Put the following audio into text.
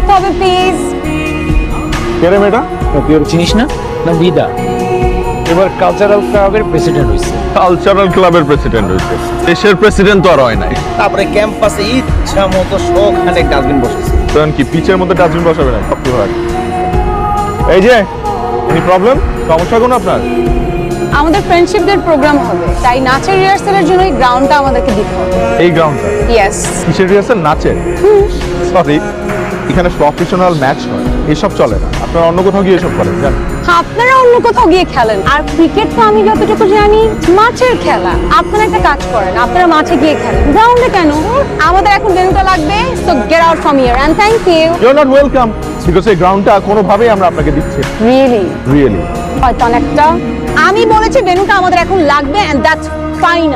করতে হবে প্লিজ। কে রে মেয়েটা? তুই ওর চিনিস না? না দিদা, এবার কালচারাল ক্লাবের প্রেসিডেন্ট হয়েছে। কালচারাল ক্লাবের প্রেসিডেন্ট হয়েছে, দেশের প্রেসিডেন্ট তো আর হয় নাই। তারপরে ক্যাম্পাসে ইচ্ছা মতো শোখানে ডাস্টবিন বসেছে। তখন কি পিচের মধ্যে ডাস্টবিন বসাবে না? সব হয়। এই যে এনি প্রবলেম, সমস্যা কোন আপনার? আমাদের ফ্রেন্ডশিপ ডে প্রোগ্রাম হবে, তাই নাচের রিহার্সালের জন্য এই গ্রাউন্ডটা আমাদেরকে দিতে হবে। এই গ্রাউন্ডটা ইয়েস। কিসের রিহার্সাল? নাচের? সরি, এখানে প্রফেশনাল ম্যাচ হয়, এসব চলে না। আপনারা অন্য কোথাও গিয়ে এসব করেন জান? আপনারা অন্য কোথাও গিয়ে খেলেন, আর ক্রিকেট তো আমি যতটুকু জানি মাঠের খেলা। আপনারা একটা কাজ করেন, আপনারা মাঠে গিয়ে খেলেন, গ্রাউন্ডে কেন? আমাদের এখন ভেন্যুটা লাগবে, so get out from here and thank you. You are not welcome, because এই গ্রাউন্ডটা কোনোভাবেই আমরা আপনাকে দিচ্ছি। রিয়েলি রিয়েলি হয়তো অনেকটা। আমি বলেছি ভেন্যুটা আমাদের এখন লাগবে এন্ড দ্যাটস ফাইন।